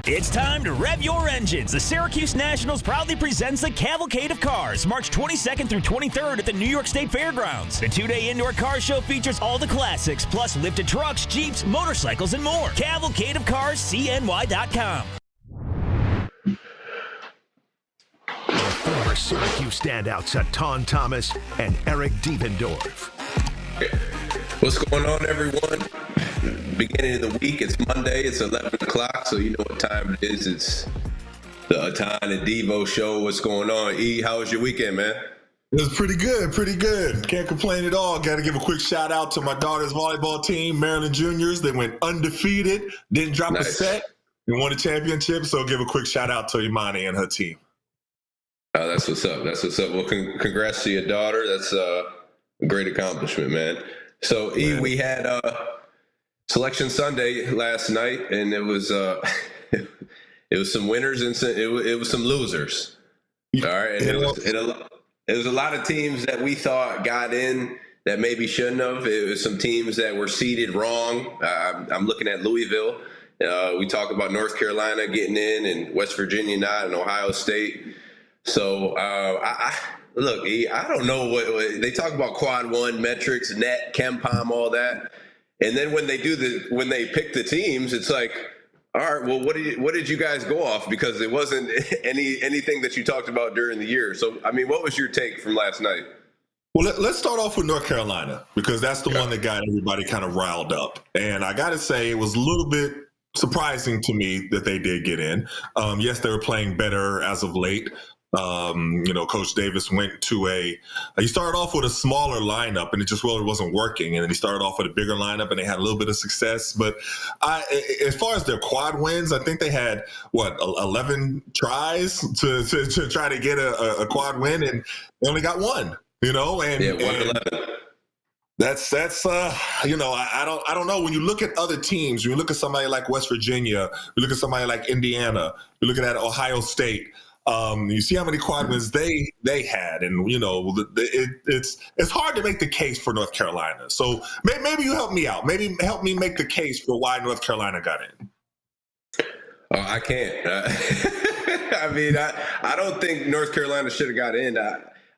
It's time to rev your engines. The Syracuse Nationals proudly presents the Cavalcade of Cars, March 22nd through 23rd at the New York State Fairgrounds. The two-day indoor car show features all the classics, plus lifted trucks, Jeeps, motorcycles, and more. Cavalcade of Cars, CNY.com. Former Syracuse standouts Etan Thomas and Eric Devendorf. What's going on, everyone? Beginning of the week, it's Monday, it's 11 o'clock, so you know what time it is. It's the Etan and Devo show. What's going on? E, how was your weekend, man? It was pretty good. Can't complain at all. Got to give a quick shout out to my daughter's volleyball team, Maryland Juniors. They went undefeated, didn't drop a set, and won a championship, so give a quick shout out to Imani and her team. Oh, that's what's up. Well, congrats to your daughter. That's a great accomplishment, man. So, E, we had Selection Sunday last night, and it was it was some winners and it was some losers. All right, and it was a lot of teams that we thought got in that maybe shouldn't have. It was some teams that were seeded wrong. I'm looking at Louisville. We talk about North Carolina getting in, and West Virginia not, and Ohio State. So look, E, I don't know what they talk about. Quad one metrics, net, Kempom, all that. And then when they pick the teams, it's like, all right, well, what did you guys go off? Because it wasn't anything that you talked about during the year. So, I mean, what was your take from last night? Well, let's start off with North Carolina, because that's the one that got everybody kind of riled up. And I got to say, it was a little bit surprising to me that they did get in. Yes, they were playing better as of late. Coach Davis went to he started off with a smaller lineup, and it just really wasn't working. And then he started off with a bigger lineup, and they had a little bit of success. But as far as their quad wins, I think they had 11 tries to try to get a quad win, and they only got one. And 111. That's I don't know. When you look at other teams, when you look at somebody like West Virginia, you look at somebody like Indiana, you look at Ohio State. You see how many quad wins they had, and it's hard to make the case for North Carolina. So maybe you help me out. Maybe help me make the case for why North Carolina got in. I can't. I mean, I don't think North Carolina should have got in.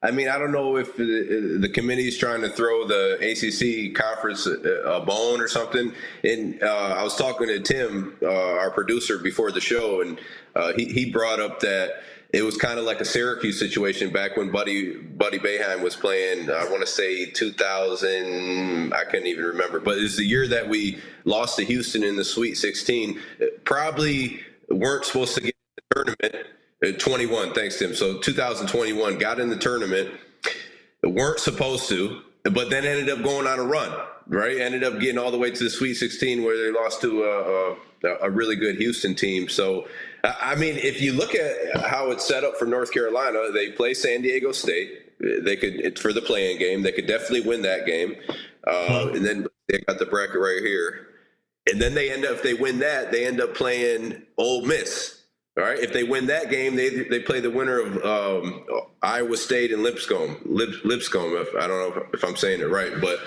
I mean, I don't know if the committee is trying to throw the ACC conference a bone or something. And I was talking to Tim, our producer, before the show, and he brought up that it was kind of like a Syracuse situation back when Buddy Boeheim was playing. I want to say 2000. I can't even remember, but it's the year that we lost to Houston in the Sweet 16. Probably weren't supposed to get in the tournament. 21, thanks, Tim. So 2021 got in the tournament, weren't supposed to, but then ended up going on a run, right? Ended up getting all the way to the Sweet 16 where they lost to a really good Houston team. So, I mean, if you look at how it's set up for North Carolina, they play San Diego State. It's for the play-in game. They could definitely win that game. And then they got the bracket right here. And then if they win that, they end up playing Ole Miss. All right. If they win that game, they play the winner of Iowa State and Lipscomb. I don't know if I'm saying it right, but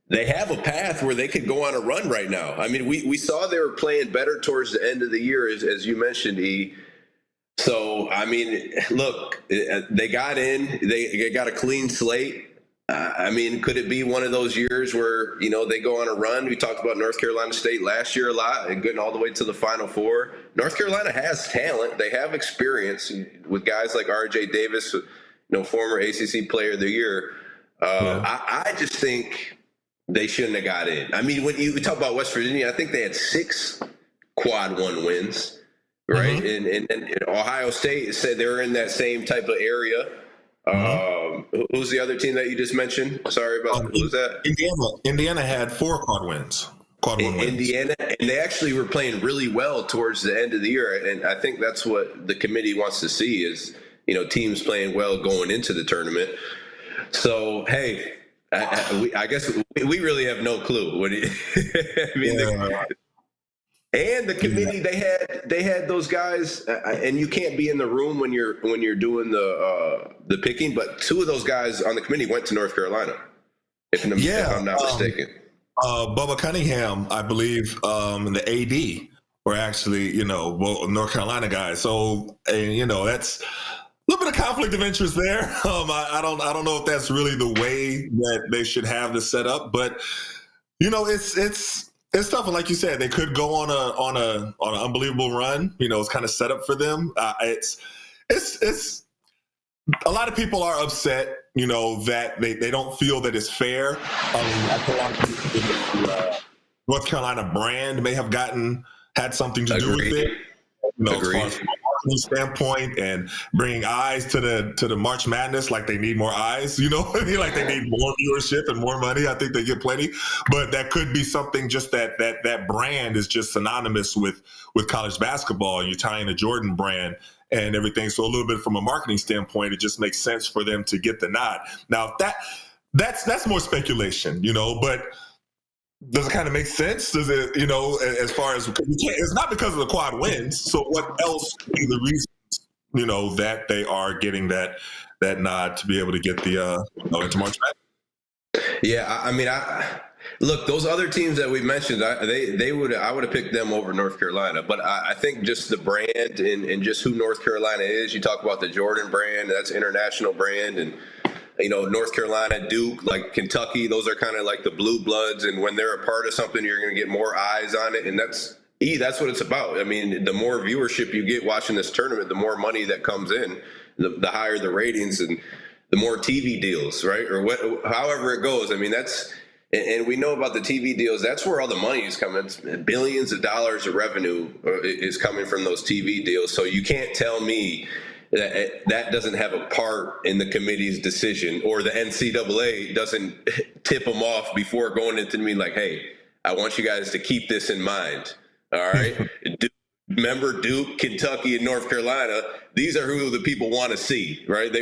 they have a path where they could go on a run right now. I mean, we saw they were playing better towards the end of the year, as you mentioned, E. So, I mean, look, they got in. They got a clean slate. I mean, could it be one of those years where, they go on a run? We talked about North Carolina State last year a lot and getting all the way to the Final Four. North Carolina has talent. They have experience with guys like R.J. Davis, former ACC Player of the Year. I just think they shouldn't have got in. I mean, when you talk about West Virginia, I think they had 6 quad one wins, right? Mm-hmm. And Ohio State said they were in that same type of area. Who's the other team that you just mentioned? Sorry about who's that? Indiana had 4 quad wins. Indiana, and they actually were playing really well towards the end of the year, and I think that's what the committee wants to see is teams playing well going into the tournament. So hey, I guess we really have no clue. What do you, I mean? And the committee, they had those guys, and you can't be in the room when you're doing the picking. But 2 of those guys on the committee went to North Carolina, if I'm not mistaken. Bubba Cunningham, I believe, the AD were actually, well, North Carolina guys. So, and, that's a little bit of conflict of interest there. I don't know if that's really the way that they should have this set up, but it's tough. And like you said, they could go on an unbelievable run. It's kind of set up for them. It's a lot of people are upset, that they don't feel that it's fair. I feel like the North Carolina brand may have had something to do with it. As far as from a marketing standpoint and bringing eyes to the March Madness, like they need more eyes, like they need more viewership and more money. I think they get plenty, but that could be something just that brand is just synonymous with college basketball. And you're tying the Jordan brand and everything. So a little bit from a marketing standpoint, it just makes sense for them to get the nod. Now that's more speculation, but does it kind of make sense? Does it, as far as it's not because of the quad wins. So what else would be the reasons, that they are getting that nod to be able to get the into March Madness? Yeah, I mean, look, those other teams that we mentioned, I would have picked them over North Carolina. But I think just the brand and just who North Carolina is. You talk about the Jordan brand, that's international brand, and North Carolina, Duke, like Kentucky, those are kind of like the blue bloods. And when they're a part of something, you're going to get more eyes on it. And that's what it's about. I mean, the more viewership you get watching this tournament, the more money that comes in, the higher the ratings and the more TV deals, right? Or however it goes. I mean, and we know about the TV deals. That's where all the money is coming. Billions of dollars of revenue is coming from those TV deals. So you can't tell me that doesn't have a part in the committee's decision, or the NCAA doesn't tip them off before going into me like, hey, I want you guys to keep this in mind. All right. Remember Duke, Kentucky, and North Carolina. These are who the people want to see, right?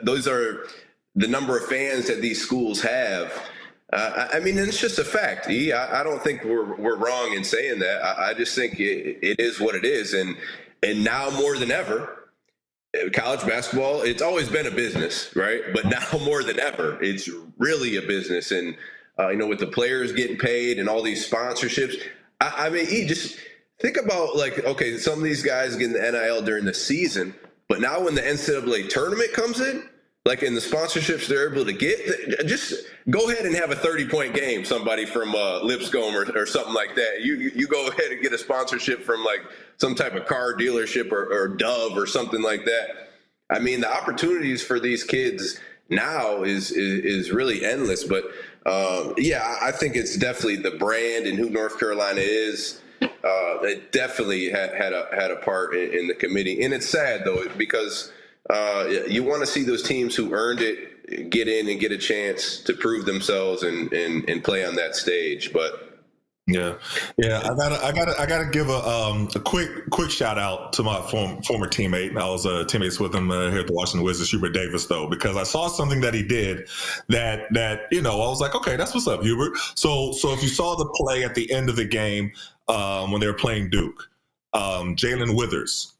Those are the number of fans that these schools have. I mean, it's just a fact. I don't think we're wrong in saying that. I just think it is what it is. And now more than ever, college basketball, it's always been a business, right? But now more than ever, it's really a business. And, with the players getting paid and all these sponsorships, I mean, just think about okay, some of these guys getting the NIL during the season, but now when the NCAA tournament comes in, like in the sponsorships they're able to get, just go ahead and have a 30-point game, somebody from Lipscomb or something like that. You go ahead and get a sponsorship from like some type of car dealership or Dove or something like that. I mean, the opportunities for these kids now is really endless. But I think it's definitely the brand and who North Carolina is. It definitely had a part in the committee. And it's sad though, because you want to see those teams who earned it get in and get a chance to prove themselves and play on that stage. But yeah. I gotta give a quick shout out to my former teammate. I was teammates with him here at the Washington Wizards, Hubert Davis, though, because I saw something that he did that I was like, okay, that's what's up, Hubert. So if you saw the play at the end of the game when they were playing Duke, Jalen Withers,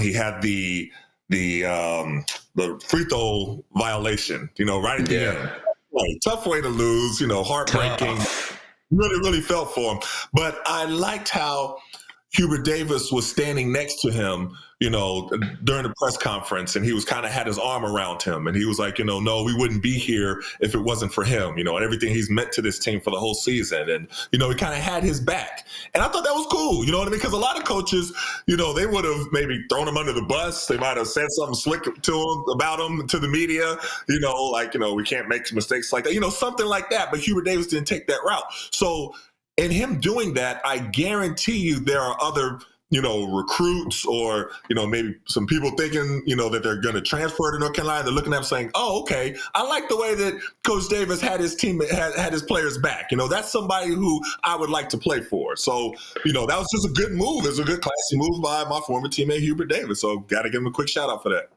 he had the free throw violation, right at the end. Like, tough way to lose, heartbreaking. Tough. Really, really felt for him. But I liked how Hubert Davis was standing next to him, during the press conference, and he was kind of had his arm around him. And he was like, no, we wouldn't be here if it wasn't for him, and everything he's meant to this team for the whole season. And, he kind of had his back. And I thought that was cool, you know what I mean? Because a lot of coaches, they would have maybe thrown him under the bus. They might have said something slick to him about him to the media, we can't make mistakes like that, something like that. But Hubert Davis didn't take that route. So in him doing that, I guarantee you there are other recruits or, maybe some people thinking, that they're going to transfer to North Carolina. They're looking at him saying, oh, okay, I like the way that Coach Davis had his team, had his players back. That's somebody who I would like to play for. So, that was just a good move. It was a good classy move by my former teammate, Hubert Davis. So got to give him a quick shout out for that.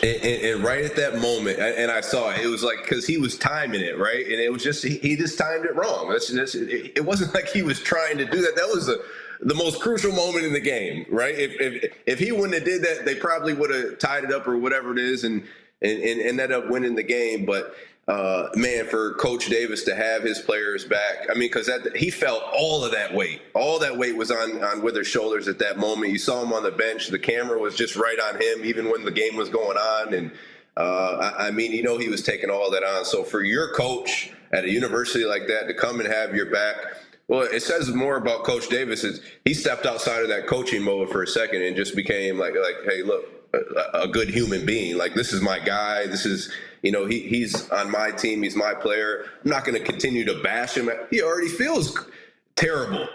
And right at that moment, and I saw it was like, because he was timing it, right? And it was just, he just timed it wrong. It wasn't like he was trying to do that. That was the most crucial moment in the game, right? If he wouldn't have did that, they probably would have tied it up or whatever it is and ended up winning the game. But man, for Coach Davis to have his players back. I mean, because he felt all of that weight. All that weight was on Wither's shoulders at that moment. You saw him on the bench. The camera was just right on him, even when the game was going on. And I mean, he was taking all that on. So for your coach at a university like that to come and have your back, well, it says more about Coach Davis. He stepped outside of that coaching mode for a second and just became like, hey, look, a good human being. Like, this is my guy. This is, he's on my team. He's my player. I'm not going to continue to bash him. He already feels terrible,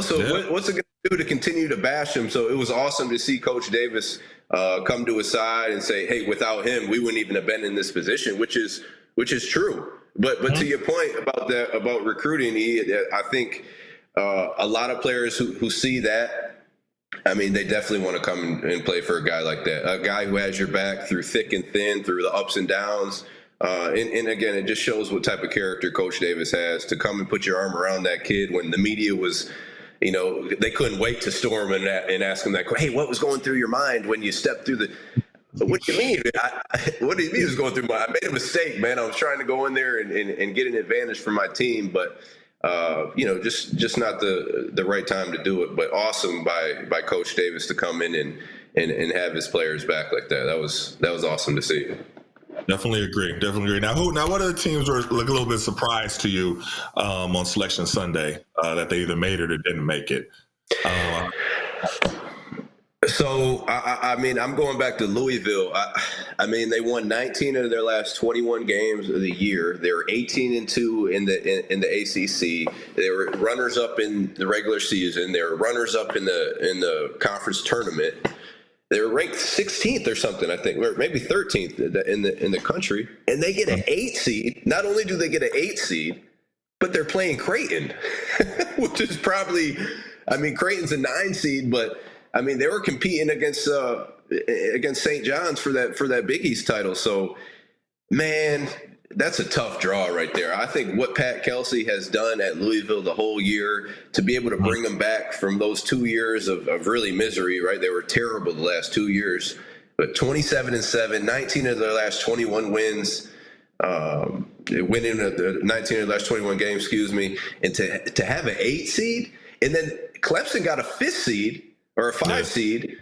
so yeah. What's it going to do to continue to bash him? So it was awesome to see Coach Davis come to his side and say, hey, without him, we wouldn't even have been in this position, which is true. But to your point about recruiting, I think a lot of players who see that, I mean, they definitely want to come and play for a guy like that, a guy who has your back through thick and thin, through the ups and downs. And again, it just shows what type of character Coach Davis has to come and put your arm around that kid when the media was, they couldn't wait to storm and ask him that, hey, what was going through your mind when you stepped through the – what do you mean? What do you mean was going through I made a mistake, man. I was trying to go in there and get an advantage for my team, but just not the right time to do it. But awesome by Coach Davis to come in and have his players back like that. That was awesome to see. Definitely agree. Now, what other teams were like a little bit surprised to you on Selection Sunday that they either made it or didn't make it? So, I mean, I'm going back to Louisville. I mean, they won 19 of their last 21 games of the year. They were 18-2 in the ACC. They were runners up in the regular season. They were runners up in the conference tournament. They were ranked 16th or something, I think, or maybe 13th in the country. And they get an 8 seed. Not only do they get an 8 seed, but they're playing Creighton, which is probably, I mean, Creighton's a 9 seed, but I mean, they were competing against St. John's for that Big East title. So, man, that's a tough draw right there. I think what Pat Kelsey has done at Louisville the whole year to be able to bring them back from those 2 years of really misery, right? They were terrible the last 2 years, but 27-7, 19 of their last 21 wins, winning the 19 of the last 21 games, and to have an 8 seed, and then Clemson got a 5th seed or a 5 seed,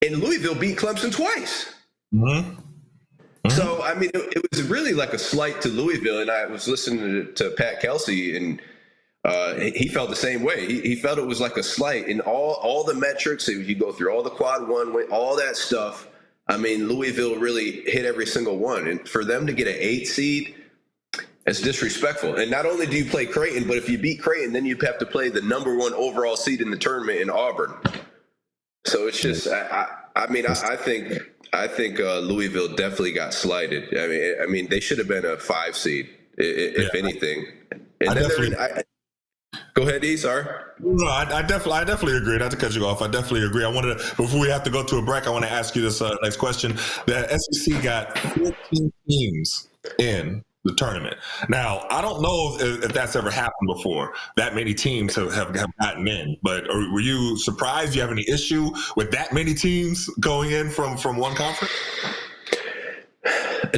and Louisville beat Clemson twice. Mm-hmm. So, I mean, it was really like a slight to Louisville, and I was listening to Pat Kelsey, and he felt the same way. He felt it was like a slight in all the metrics. If you go through all the quad one, all that stuff, I mean, Louisville really hit every single one. And for them to get an 8 seed, it's disrespectful. And not only do you play Creighton, but if you beat Creighton, then you have to play the number 1 overall seed in the tournament in Auburn. So it's just, I think Louisville definitely got slighted. I mean, they should have been a 5 seed, if anything. And go ahead, E. Sorry. No, I definitely agree. Not to cut you off, I definitely agree. I wanted to, before we have to go to a break, I want to ask you this next question. The SEC got 14 teams in the tournament. Now, I don't know if that's ever happened before. That many teams have gotten in, but were you surprised? Do you have any issue with that many teams going in from one conference?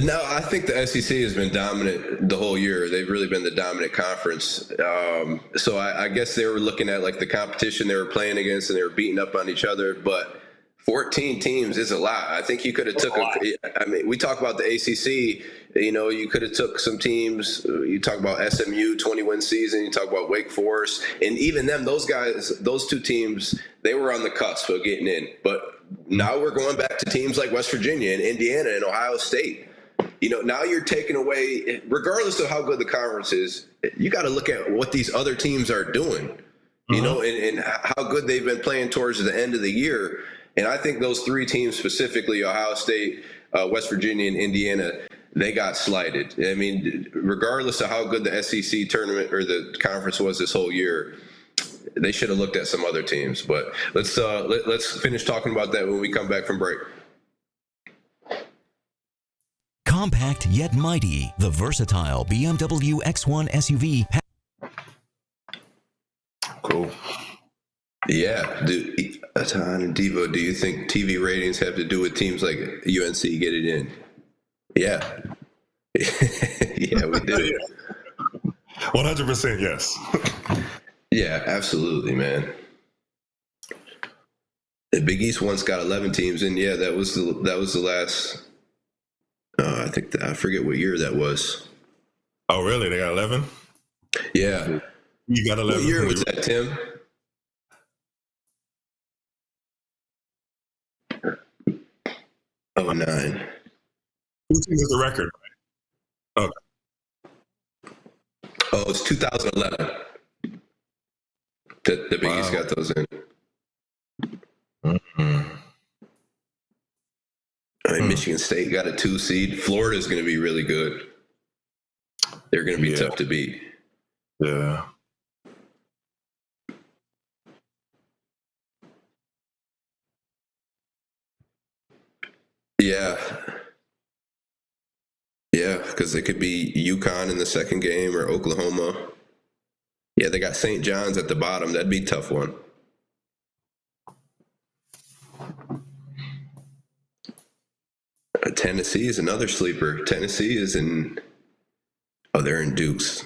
No, I think the SEC has been dominant the whole year. They've really been the dominant conference. So I guess they were looking at like the competition they were playing against, and they were beating up on each other, but 14 teams is a lot. I think you could have we talk about the ACC, you could have took some teams. You talk about SMU, 20-win season. You talk about Wake Forest. And even them, those guys, those 2 teams, they were on the cusp of getting in. But now we're going back to teams like West Virginia and Indiana and Ohio State. Now you're taking away, regardless of how good the conference is, you got to look at what these other teams are doing, and how good they've been playing towards the end of the year. And I think those 3 teams specifically, Ohio State, West Virginia, and Indiana, they got slighted. I mean, regardless of how good the SEC tournament or the conference was this whole year, they should have looked at some other teams. But let's finish talking about that when we come back from break. Compact yet mighty, the versatile BMW X1 SUV. Cool. Yeah, Etan and Devo, do you think TV ratings have to do with teams like UNC getting in? Yeah. Yeah, we do. 100% yes. Yeah, absolutely, man. The Big East once got 11 teams, and yeah, that was the last. I forget what year that was. Oh, really? They got 11? Yeah. You got 11. What year was that, Tim? Oh, 09. Who team is the record? Okay. Oh, it's 2011. The Big East got those in. Mm-hmm. I mean, Michigan State got a 2 seed. Florida's going to be really good. They're going to be tough to beat. Yeah. Yeah. Yeah, because it could be UConn in the second game or Oklahoma. Yeah, they got St. John's at the bottom. That'd be a tough one. Tennessee is another sleeper. Tennessee is in. Oh, they're in Dukes.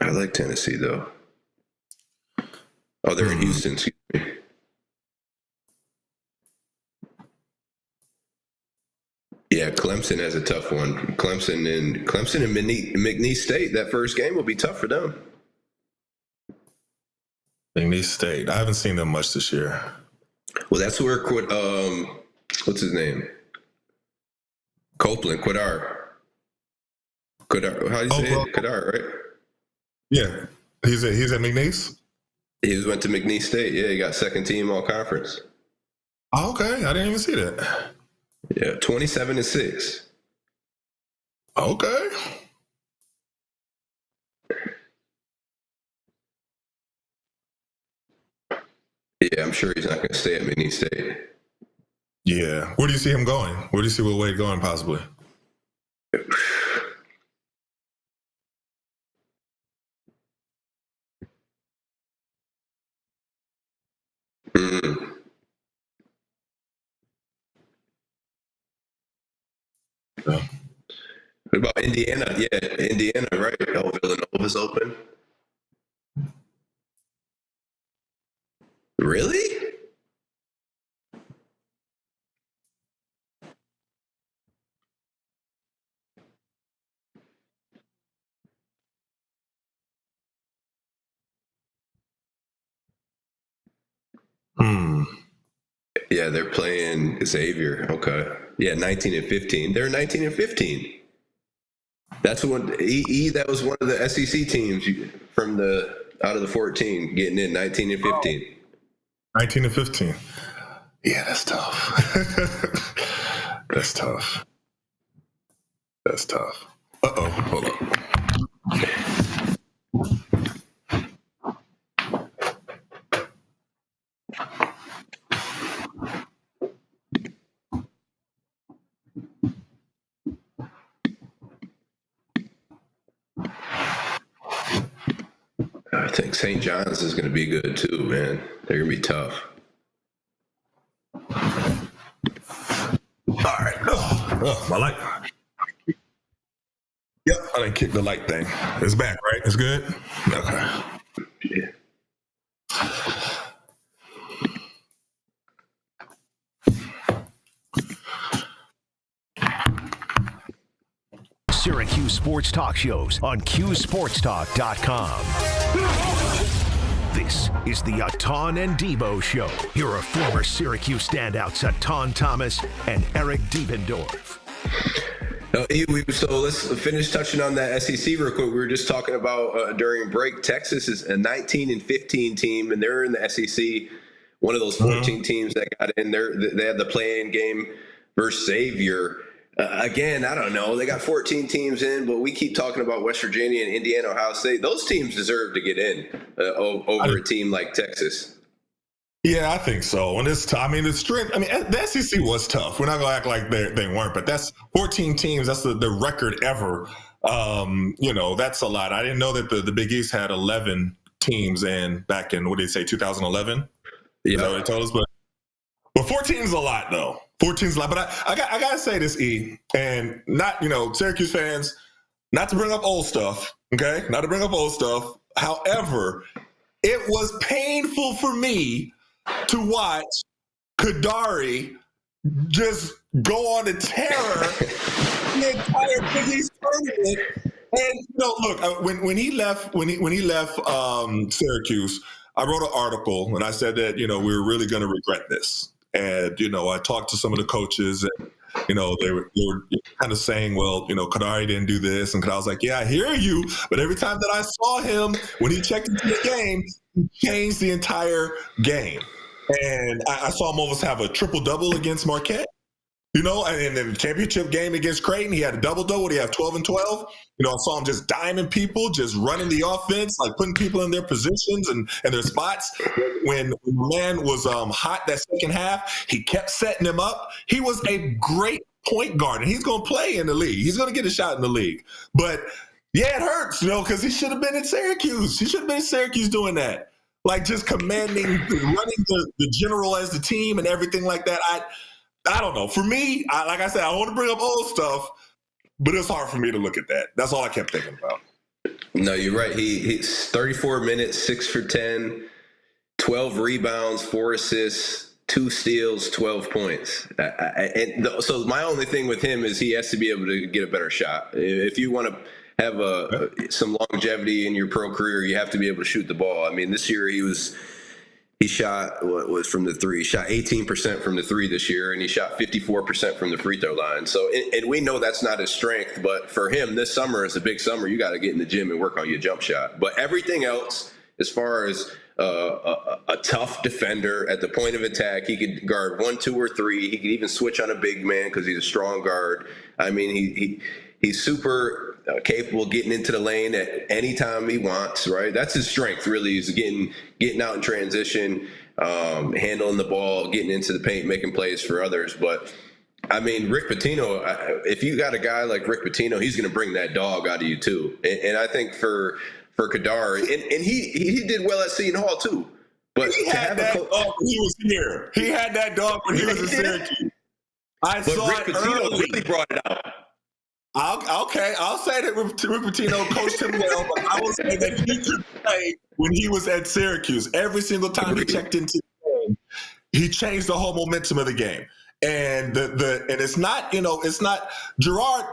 I like Tennessee though. Oh, they're in Houston. Excuse me. Yeah, Clemson has a tough one. Clemson and McNeese State. That first game will be tough for them. McNeese State. I haven't seen them much this year. Well, that's where what's his name? Copeland, Quidar. How do you say it? Quidar, right? Yeah. He's at McNeese? He went to McNeese State. Yeah, he got second team all conference. Oh, okay. I didn't even see that. Yeah, 27-6. Okay. Yeah, I'm sure he's not going to stay at McNeese State. Yeah. Where do you see him going? Where do you see Will Wade going possibly? Mm. Yeah. What about Indiana? Yeah, Indiana, right? Oh, Villanova's open. Really? Yeah, they're playing Xavier. Okay. Yeah, 19-15. They're 19-15. That's one. That was one of the SEC teams from out of the 14 getting in 19-15. 19-15. Yeah, that's tough. That's tough. That's tough. Uh-oh. Hold up. I think St. John's is going to be good too, man. They're going to be tough. All right. Oh, my light. Yep, I didn't kick the light thing. It's back, right? It's good? Okay. Yeah. Syracuse sports talk shows on QSportsTalk.com. This is the Etan and Devo Show. Here are former Syracuse standouts Etan Thomas and Eric Devendorf. So let's finish touching on that SEC real quick. We were just talking about during break. Texas is a 19-15 team, and they're in the SEC. One of those 14 teams that got in there. They had the play-in game versus Xavier. Again, I don't know. They got 14 teams in, but we keep talking about West Virginia and Indiana, Ohio State. Those teams deserve to get in over a team like Texas. Yeah, I think so. And it's I mean, the strength. I mean, the SEC was tough. We're not gonna act like they weren't, but that's 14 teams. That's the record ever. That's a lot. I didn't know that the Big East had 11 teams in back in 2011. Yeah, is that what they told us? But But 14 is a lot, though. 14 is a lot. But I got to say this, E, and not, Syracuse fans, not to bring up old stuff, okay? Not to bring up old stuff. However, it was painful for me to watch Kadari just go on a terror the entire Big East tournament. And look, when he left Syracuse, I wrote an article and I said that we were really going to regret this. And I talked to some of the coaches, and they were kind of saying, well, Kadari didn't do this, and I was like, yeah, I hear you, but every time that I saw him when he checked into the game, he changed the entire game. And I saw him almost have a triple-double against Marquette, and in the championship game against Creighton, he had a double-double. He had 12 and 12. I saw him just diming people, just running the offense, like putting people in their positions and their spots. When the man was hot that second half, he kept setting him up. He was a great point guard, and he's going to play in the league. He's going to get a shot in the league. But, yeah, it hurts, because he should have been at Syracuse. He should have been at Syracuse doing that. Like just commanding, running the general as the team and everything like that. I don't know. For me, like I said, I don't want to bring up old stuff, but it's hard for me to look at that. That's all I kept thinking about. No, you're right. He's 34 minutes, 6 for 10, 12 rebounds, 4 assists, 2 steals, 12 points. So my only thing with him is he has to be able to get a better shot. If you want to have some longevity in your pro career, you have to be able to shoot the ball. I mean, this year he shot what was from the three. He shot 18% from the three this year, and he shot 54% from the free throw line. So, and we know that's not his strength, but for him, this summer is a big summer. You got to get in the gym and work on your jump shot. But everything else, as far as a tough defender at the point of attack, he could guard 1, 2, or 3. He could even switch on a big man because he's a strong guard. I mean, he's super capable of getting into the lane at any time he wants, right? That's his strength, really, is getting out in transition, handling the ball, getting into the paint, making plays for others. But, I mean, Rick Pitino, if you got a guy like Rick Pitino, he's going to bring that dog out of you, too. And I think for Kadari, and he did well at Seton Hall, too. But he had that dog when he was here. He had that dog when he was in Syracuse. But Rick Pitino really brought it out. I'll say that Rick Pitino coached him well, but I will say that he could play when he was at Syracuse. Every single time he checked into the game, he changed the whole momentum of the game. And and it's not Gerard.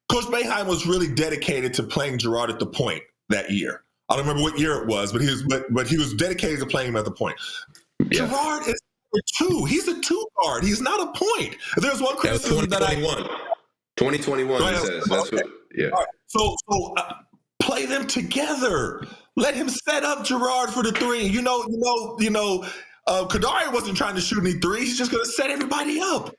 Coach Boeheim was really dedicated to playing Gerard at the point that year. I don't remember what year it was, but he was dedicated to playing him at the point. Yeah. Gerard is a 2. He's a 2 guard. He's not a point. There's one criticism that 2021, he says. That's what, yeah. Right. So play them together. Let him set up Gerard for the 3. Kadari wasn't trying to shoot any 3s. He's just going to set everybody up.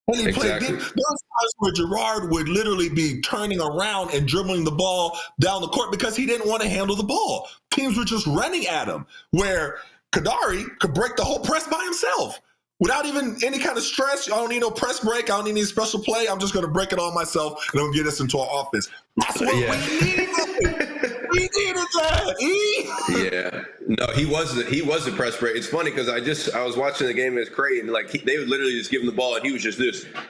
And he played. There was times where Gerard would literally be turning around and dribbling the ball down the court because he didn't want to handle the ball. Teams were just running at him, where Kadari could break the whole press by himself. Without even any kind of stress. I don't need no press break. I don't need any special play. I'm just going to break it all myself, and I'm going to get us into our offense. That's what we needed. We needed that. Yeah. No, he was a press break. It's funny because I was watching the game against Creighton. They would literally just give him the ball, and he was just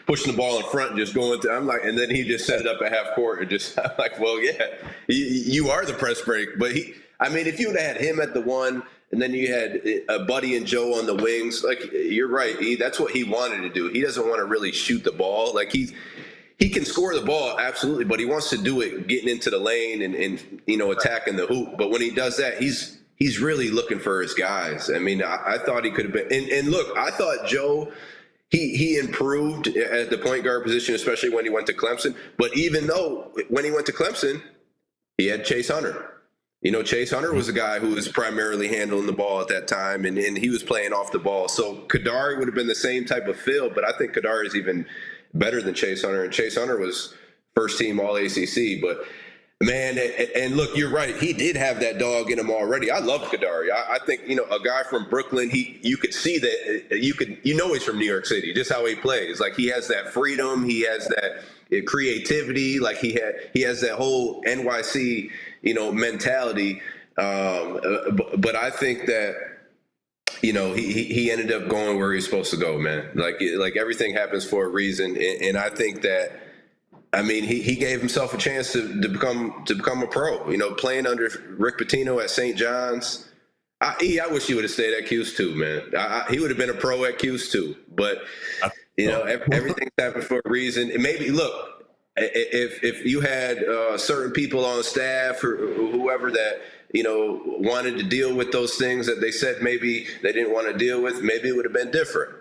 pushing the ball in front and just going to. I'm like, and then he just set it up at half court and just. I'm like, well, yeah, you are the press break. But if you would have had him at the 1. And then you had Buddy and Joe on the wings. You're right. That's what he wanted to do. He doesn't want to really shoot the ball. He can score the ball, absolutely, but he wants to do it getting into the lane and attacking the hoop. But when he does that, he's really looking for his guys. I mean, I thought he could have been. And look, I thought Joe, he improved at the point guard position, especially when he went to Clemson. But even though when he went to Clemson, he had Chase Hunter. Chase Hunter was a guy who was primarily handling the ball at that time, and he was playing off the ball. So Kadari would have been the same type of feel, but I think Kadari is even better than Chase Hunter. And Chase Hunter was first team All ACC. But man, and look, you're right. He did have that dog in him already. I love Kadari. I think a guy from Brooklyn. You could see that he's from New York City. Just how he plays. He has that freedom. He has that creativity. He has that whole NYC mentality. But I think that he ended up going where he's supposed to go, man. Like everything happens for a reason, and I think that, I mean, he gave himself a chance to become a pro. Playing under Rick Pitino at St. John's. I wish he would have stayed at Q's too, man. He would have been a pro at Q's too. But everything's happened for a reason. And maybe look, if you had certain people on staff or whoever that wanted to deal with those things that they said maybe they didn't want to deal with, maybe it would have been different.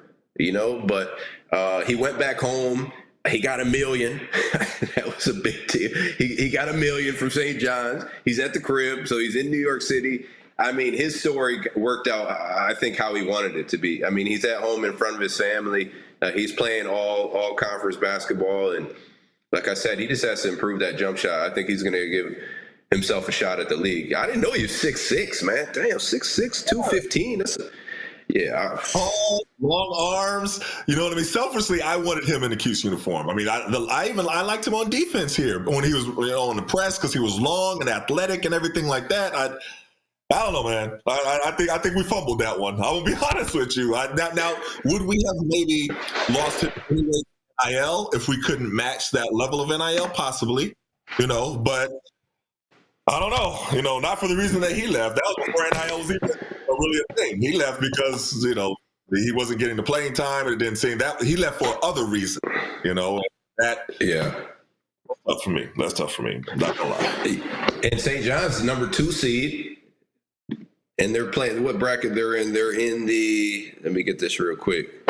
But he went back home. He got $1 million. That was a big deal. He got $1 million from St. John's. He's at the crib, so he's in New York City. I mean, his story worked out, I think, how he wanted it to be. I mean, he's at home in front of his family. He's playing all conference basketball. And like I said, he just has to improve that jump shot. I think he's going to give himself a shot at the league. I didn't know he was 6'6", man. Damn, 6'6", 215. Yeah. Tall, long arms. You know what I mean? Selfishly, I wanted him in the Cuse uniform. I mean, I liked him on defense here when he was on the press because he was long and athletic and everything like that. I don't know, man. I think we fumbled that one. I will be honest with you. Now, would we have maybe lost him anyway NIL if we couldn't match that level of NIL? Possibly, but I don't know. Not for the reason that he left. That was before NIL was even really a thing. He left because, he wasn't getting the playing time and it didn't seem that. He left for other reasons, Yeah. Tough for me. That's tough for me. Not gonna lie. And St. John's number 2 seed. And they're playing, what bracket they're in? They're in let me get this real quick.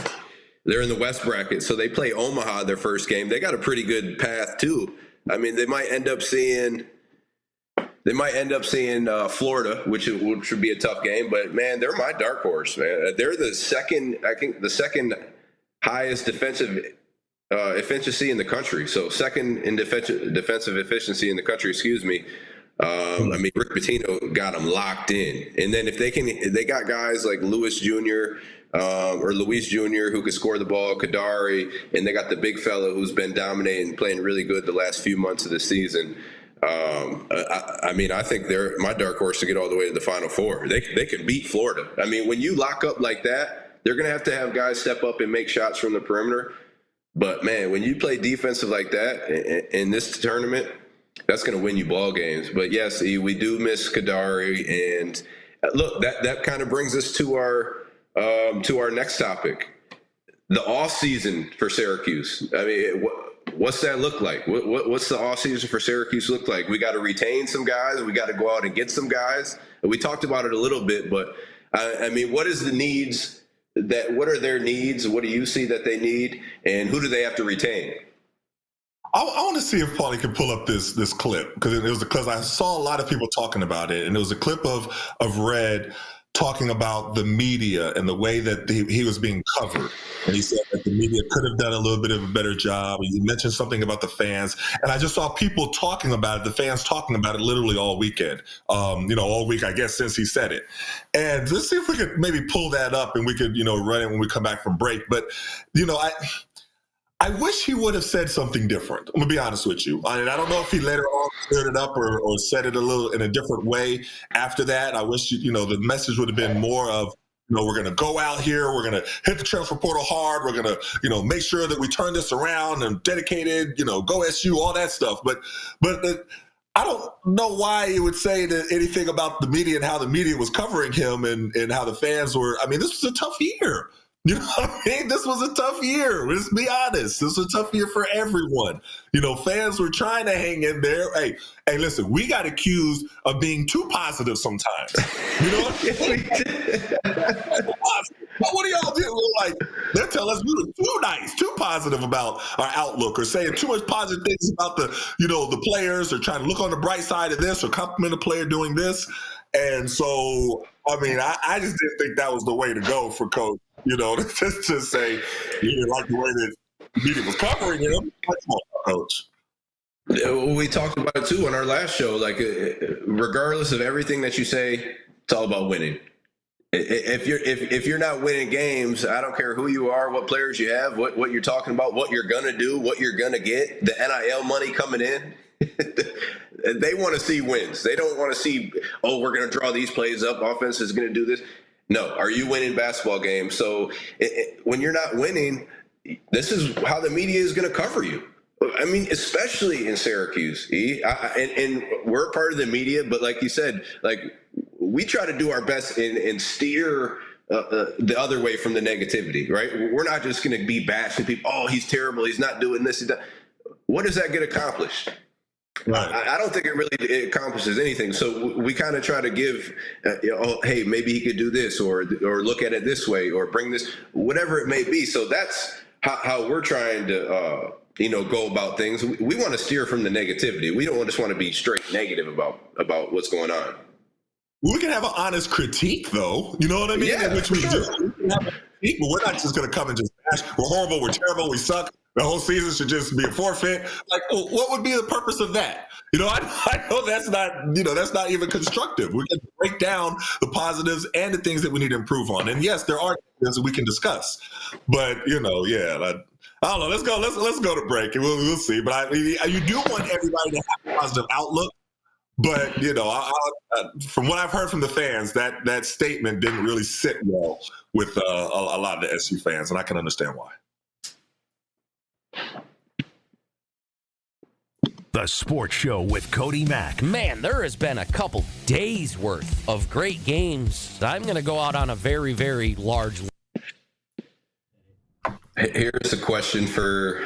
They're in the West bracket. So they play Omaha their first game. They got a pretty good path too. I mean, they might end up seeing Florida, which would be a tough game, but man, they're my dark horse, man. They're the second highest defensive efficiency in the country. So second in defensive efficiency in the country, excuse me. I mean, Rick Pitino got them locked in. And then if they got guys like Luis Jr. Who could score the ball, Kadari, and they got the big fella who's been dominating, playing really good the last few months of the season. I mean, I think they're my dark horse to get all the way to the Final Four. They can beat Florida. I mean, when you lock up like that, they're going to have guys step up and make shots from the perimeter. But man, when you play defensive like that in this tournament, that's going to win you ball games. But yes, we do miss Kadari, and look, that kind of brings us to our next topic, the off season for Syracuse. I mean, what's that look like? What's the off season for Syracuse look like? We got to retain some guys. We got to go out and get some guys. We talked about it a little bit, but I memean, what is the needs? What are their needs? What do you see that they need, and who do they have to retain? I want to see if Paulie can pull up this clip because I saw a lot of people talking about it, and it was a clip of Red talking about the media and the way that he was being covered. And he said that the media could have done a little bit of a better job. He mentioned something about the fans. And I just saw people talking about it, the fans talking about it literally all weekend, all week, I guess, since he said it. And let's see if we could maybe pull that up and we could, run it when we come back from break. But, I wish he would have said something different. I'm going to be honest with you. I don't know if he later on cleared it up or said it a little in a different way after that. I wish, the message would have been more of, we're going to go out here. We're going to hit the transfer portal hard. We're going to, make sure that we turn this around and dedicated, go SU, all that stuff. But I don't know why he would say anything about the media and how the media was covering him and how the fans were. I mean, this was a tough year. You know what I mean? This was a tough year. Let's be honest. This was a tough year for everyone. Fans were trying to hang in there. Hey, listen, we got accused of being too positive sometimes. You know what? What do y'all do? They're telling us we were too nice, too positive about our outlook, or saying too much positive things about the players, or trying to look on the bright side of this, or compliment a player doing this. And so, I mean, I just didn't think that was the way to go for Coach. Just to say you didn't like the way that the media was covering him. Come on, Coach. We talked about it too on our last show. Regardless of everything that you say, it's all about winning. If you're not winning games, I don't care who you are, what players you have, what you're talking about, what you're gonna do, what you're gonna get, the NIL money coming in. They want to see wins. They don't want to see, we're gonna draw these plays up. Offense is gonna do this. No. Are you winning basketball games? So when you're not winning, this is how the media is going to cover you. I mean, especially in Syracuse, and we're part of the media, but like you said, like we try to do our best and steer the other way from the negativity, right? We're not just going to be bashing people. Oh, he's terrible. He's not doing this. What does that get accomplished? Right. I don't think it accomplishes anything. So we kind of try to give, hey, maybe he could do this, or look at it this way, or bring this, whatever it may be. So that's how we're trying to, go about things. We want to steer from the negativity. We don't just want to be straight negative about what's going on. We can have an honest critique, though. You know what I mean? Yeah, which we do. We can have a critique, but we're not just going to come and just bash. We're horrible. We're terrible. We suck. The whole season should just be a forfeit. Like, what would be the purpose of that? I know that's not even constructive. We can break down the positives and the things that we need to improve on. And yes, there are things that we can discuss. But I don't know. Let's go to break and we'll see. But you do want everybody to have a positive outlook. But from what I've heard from the fans, that statement didn't really sit well with a lot of the SU fans, and I can understand why. The Sports Show with Cody Mack. Man, there has been a couple days worth of great games. I'm going to go out on a very, very large. Here's a question for.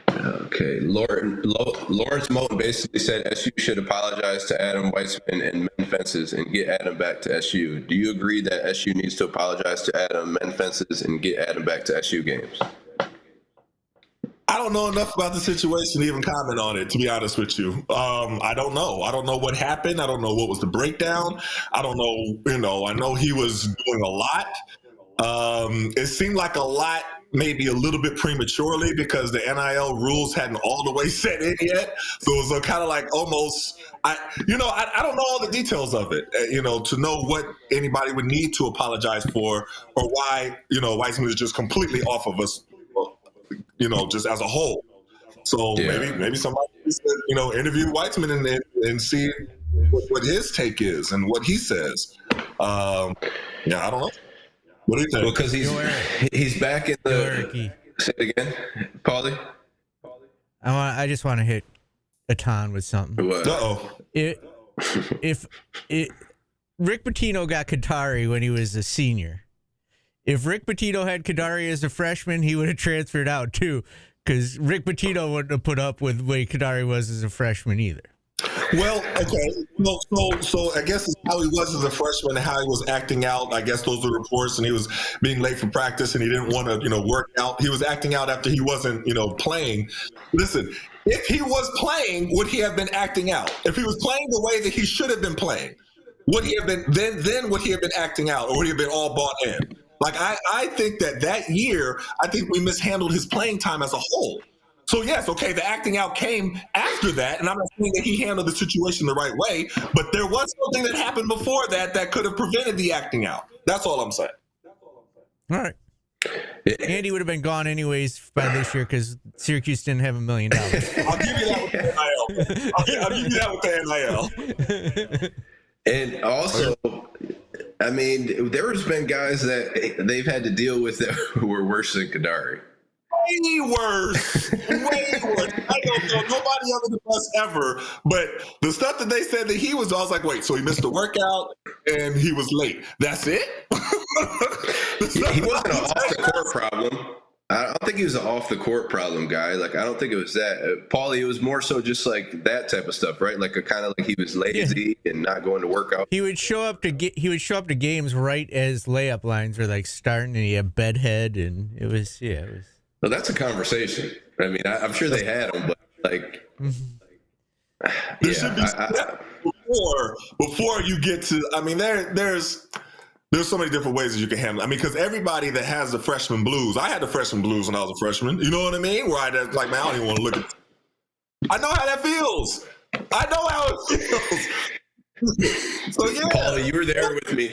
Okay, Lawrence Moten basically said SU should apologize to Adam Weissman and mend fences and get Adam back to SU. Do you agree that SU needs to apologize to Adam, mend fences, and get Adam back to SU games? I don't know enough about the situation to even comment on it, to be honest with you. I don't know. I don't know what happened. I don't know what was the breakdown. I don't know. I know he was doing a lot. It seemed like a lot, maybe a little bit prematurely, because the NIL rules hadn't all the way set in yet. So it was kind of like almost, I don't know all the details of it, to know what anybody would need to apologize for, or why, Weissman is just completely off of us, just as a whole. So maybe somebody should, interview Weissman and see what his take is and what he says. I don't know. What do you think? Well, because he's back in the. Say it again, Paulie. I just want to hit Etan with something. Uh-oh. If Rick Pitino got Qatari when he was a senior. If Rick Pitino had Qatari as a freshman, he would have transferred out too, because Rick Pitino wouldn't have put up with the way Qatari was as a freshman either. Well, okay. So I guess it's how he was as a freshman and how he was acting out. I guess those are reports, and he was being late for practice and he didn't want to, work out. He was acting out after he wasn't, playing. Listen, if he was playing, would he have been acting out? If he was playing the way that he should have been playing, would he have been then would he have been acting out, or would he have been all bought in? Like I think that year, I think we mishandled his playing time as a whole. So yes, okay, the acting out came after that, and I'm not saying that he handled the situation the right way, but there was something that happened before that could have prevented the acting out. That's all I'm saying. All right. Andy would have been gone anyways by this year because Syracuse didn't have $1 million. I'll give you that with the NIL. I'll give you that with the NIL. And also, I mean, there's been guys that they've had to deal with that were worse than Qatari. Way worse. I don't know nobody under the bus ever. But the stuff that they said that he was, I was like, wait, so he missed a workout and he was late. That's it? He wasn't an off-the-court problem. I don't think he was an off-the-court problem guy. Like, I don't think it was that. Paulie, it was more so just like that type of stuff, right? Like a kind of like he was lazy and not going to work out. He would show up to games right as layup lines were like starting, and he had bedhead, and it was. Well, that's a conversation. I mean, I'm sure they had him, but like, there should be before you get to. I mean, there's so many different ways that you can handle it. I mean, because everybody that has the freshman blues, I had the freshman blues when I was a freshman. You know what I mean? Where I like, man, I don't even want to look at. I know how that feels. I know how it feels. So yeah, Paulie, you were there with me.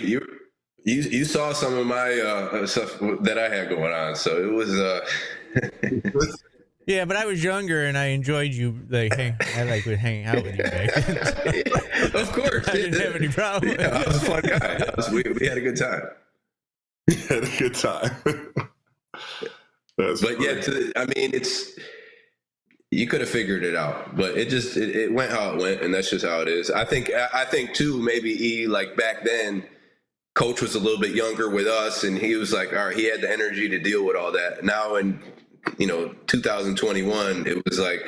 You saw some of my stuff that I had going on, so it was. Yeah, but I was younger and I enjoyed you. I would hang out with you back then. Of course. I didn't have any problem. Yeah, I was a fun guy. We had a good time. We had a good time. But yeah, you could have figured it out, but it went how it went, and that's just how it is. I think too, maybe like back then, Coach was a little bit younger with us, and he was like, all right, he had the energy to deal with all that. Now in 2021, it was like,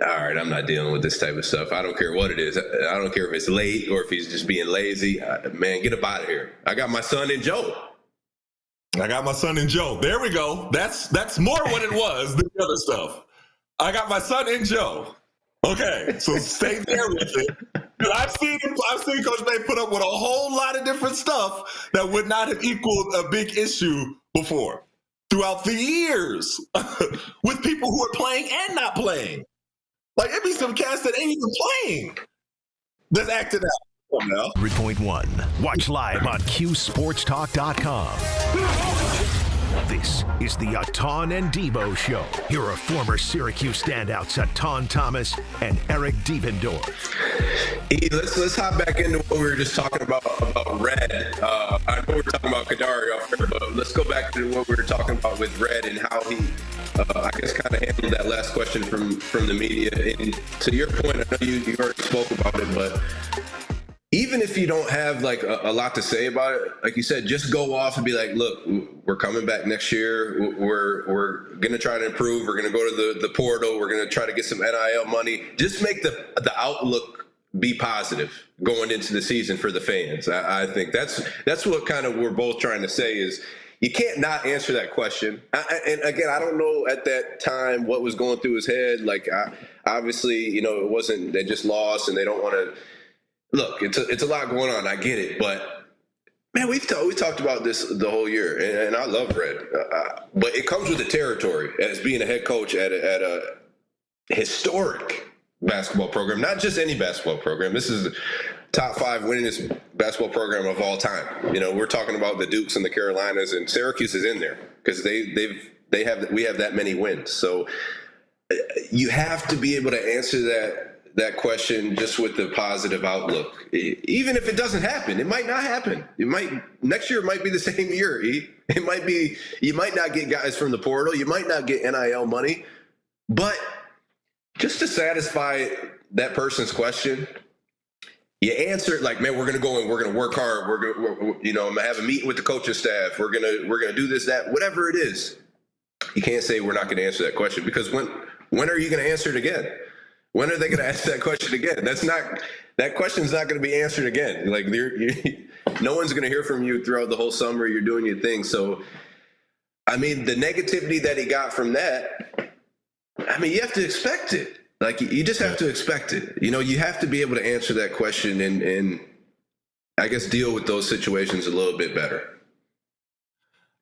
all right, I'm not dealing with this type of stuff. I don't care what it is. I don't care if it's late or if he's just being lazy. Man, get up out of here. I got my son and Joe. There we go. That's more what it was than the other stuff. I got my son and Joe. Okay, so stay there with it. I've seen Coach May put up with a whole lot of different stuff that would not have equaled a big issue before throughout the years with people who are playing and not playing. Like, it'd be some cats that ain't even playing that's acting out. Come on now. 3.1. Watch live on QSportsTalk.com. This is the Etan and Devo Show. Here are former Syracuse standouts Etan Thomas and Eric Devendorf. Let's hop back into what we were just talking about Red. I know we're talking about Kadari off here, but let's go back to what we were talking about with Red and how he, I guess, kind of handled that last question from the media. And to your point, I know you already spoke about it, but even if you don't have like a lot to say about it, like you said, just go off and be like, look, we're coming back next year. We're going to try to improve. We're going to go to the portal. We're going to try to get some NIL money. Just make the outlook be positive going into the season for the fans. I think that's what kind of we're both trying to say is you can't not answer that question. And again, I don't know at that time what was going through his head. Like, obviously, it wasn't, they just lost and they don't want to. Look, it's a lot going on. I get it, but man, we talked about this the whole year, and I love Red, but it comes with the territory as being a head coach at a historic basketball program, not just any basketball program. This is the top 5 winningest basketball program of all time. We're talking about the Dukes and the Carolinas, and Syracuse is in there because we have that many wins. So you have to be able to answer that question just with the positive outlook. Even if it doesn't happen, it might not happen. Next year might be the same year. It might be, you might not get guys from the portal. You might not get NIL money, but just to satisfy that person's question, you answer it like, man, we're going to go and we're going to work hard. We're I'm going to have a meeting with the coaching staff. We're going to do this, that, whatever it is. You can't say we're not going to answer that question because when are you going to answer it again? When are they going to ask that question again? That question's not going to be answered again. Like, no one's going to hear from you throughout the whole summer. You're doing your thing. So, I mean, the negativity that he got from that, I mean, you have to expect it. Like, you just have to expect it. You have to be able to answer that question and I guess deal with those situations a little bit better.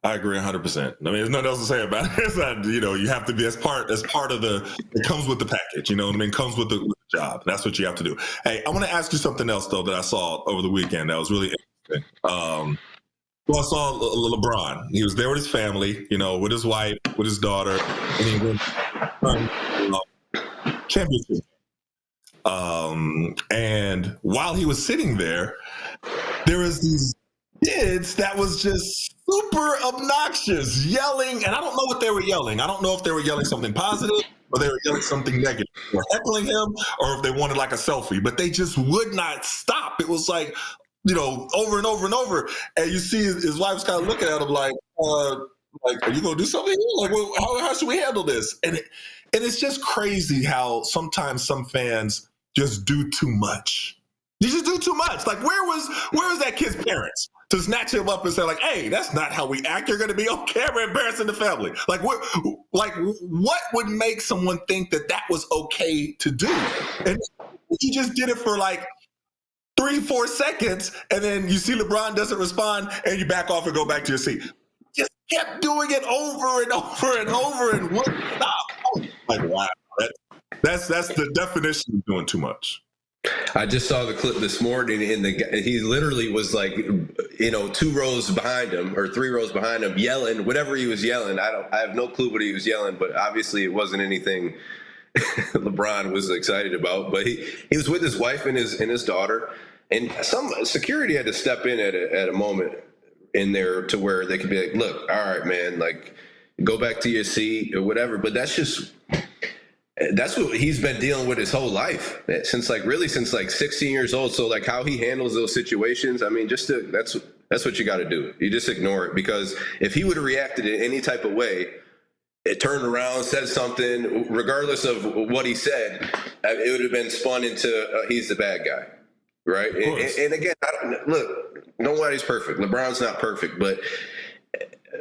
I agree 100%. I mean, there's nothing else to say about it. It's not, you have to be as part of it comes with the package, it comes with the job. That's what you have to do. Hey, I want to ask you something else though, that I saw over the weekend that was really interesting. Well, I saw LeBron. He was there with his family, with his wife, with his daughter, and he won championship. And while he was sitting there was these kids that was just super obnoxious, yelling, and I don't know what they were yelling. I don't know if they were yelling something positive or they were yelling something negative, or heckling him, or if they wanted like a selfie, but they just would not stop. It was like, over and over and over. And you see his wife's kind of looking at him like, are you going to do something? Like, well, how should we handle this? And it's just crazy how sometimes some fans just do too much. You just do too much. Like, where was that kid's parents to snatch him up and say, like, hey, that's not how we act. You're going to be on camera embarrassing the family. Like, what would make someone think that was okay to do? And he just did it for like 3-4 seconds, and then you see LeBron doesn't respond, and you back off and go back to your seat. Just kept doing it over and over and over, and wouldn't stop. Like, wow, that's the definition of doing too much. I just saw the clip this morning, and he literally was like, 2 rows behind him or 3 rows behind him, yelling whatever he was yelling. I have no clue what he was yelling, but obviously it wasn't anything LeBron was excited about. But he was with his wife and his daughter, and some security had to step in at a moment in there to where they could be like, look, all right, man, like go back to your seat or whatever. But that's what he's been dealing with his whole life since like 16 years old. So like how he handles those situations, I mean, that's what you got to do. You just ignore it, because if he would have reacted in any type of way, it turned around, said something, regardless of what he said, it would have been spun into he's the bad guy. Right. And again, look, nobody's perfect. LeBron's not perfect, but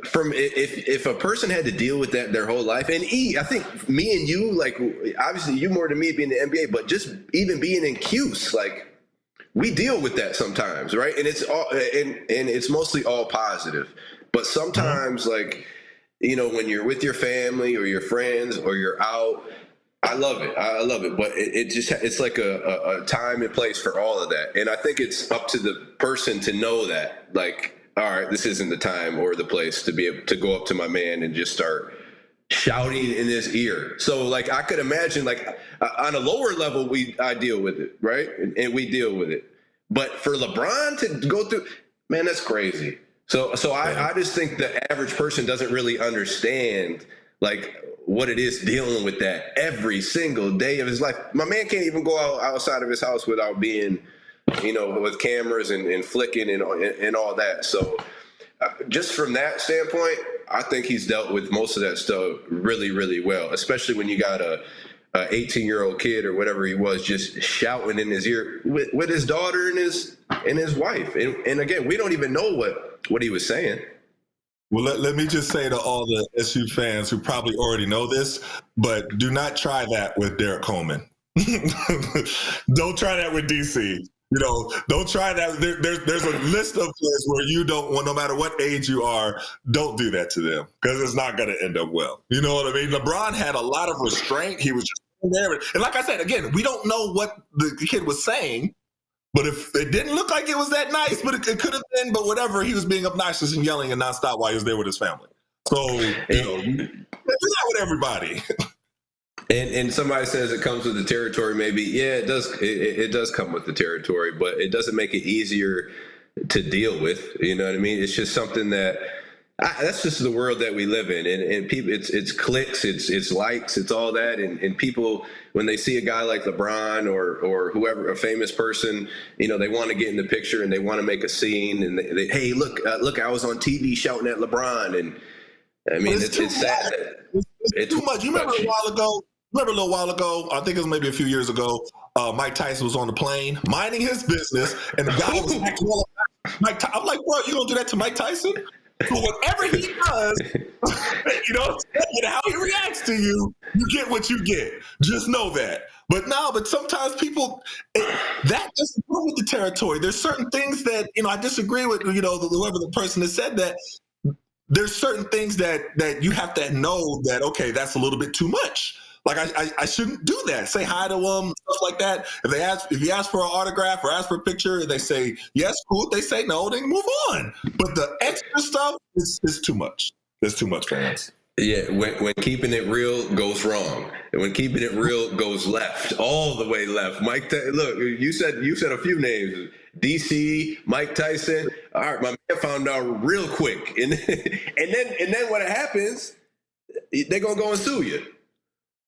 if a person had to deal with that their whole life, and I think me and you, like, obviously you more than me being in the NBA, but just even being in Cuse, like, we deal with that sometimes, right? And it's all and it's mostly all positive, but sometimes, like, when you're with your family or your friends or you're out, I love it, but it's like a time and place for all of that, and I think it's up to the person to know that, like, all right, this isn't the time or the place to be able to go up to my man and just start shouting in his ear. So, like, I could imagine, like, on a lower level, I deal with it, right? And we deal with it. But for LeBron to go through, man, that's crazy. So I just think the average person doesn't really understand, like, what it is dealing with that every single day of his life. My man can't even go outside of his house without being, with cameras and flicking and all that. So just from that standpoint, I think he's dealt with most of that stuff really, really well, especially when you got a 18-year-old kid or whatever he was just shouting in his ear with his daughter and his wife. And again, we don't even know what he was saying. Well, let me just say to all the SU fans who probably already know this, but do not try that with Derek Coleman. Don't try that with DC. Don't try that. There's a list of players where you don't want, no matter what age you are, don't do that to them, because it's not going to end up well. You know what I mean? LeBron had a lot of restraint. He was just there. And like I said, again, we don't know what the kid was saying, but if it didn't look like it was that nice, but it could have been, but whatever, he was being obnoxious and yelling and nonstop while he was there with his family. So, do that with everybody. And somebody says it comes with the territory. Maybe, yeah, it does. It does come with the territory, but it doesn't make it easier to deal with. You know what I mean? It's just something that's just the world that we live in, and people, it's clicks, it's likes, it's all that, and people, when they see a guy like LeBron or whoever, a famous person, they want to get in the picture and they want to make a scene, and they hey, look, I was on TV shouting at LeBron, and I mean, it's sad. It's too much. You remember a little while ago, I think it was maybe a few years ago, Mike Tyson was on the plane minding his business, and the guy was acting all Mike. I'm like, bro, you gonna do that to Mike Tyson? So whatever he does, and how he reacts to you, you get what you get. Just know that. But sometimes people, that doesn't go with the territory. There's certain things that, I disagree with, whoever the person that said that. There's certain things that you have to know that, okay, that's a little bit too much. Like, I shouldn't do that. Say hi to them, stuff like that. If you ask for an autograph or ask for a picture, they say yes, cool. If they say no, then move on. But the extra stuff is too much. There's too much, fans. Yeah, when keeping it real goes wrong, and when keeping it real goes left, all the way left. Mike, look, you said a few names: DC, Mike Tyson. All right, my man found out real quick, and then when it happens, they're gonna go and sue you.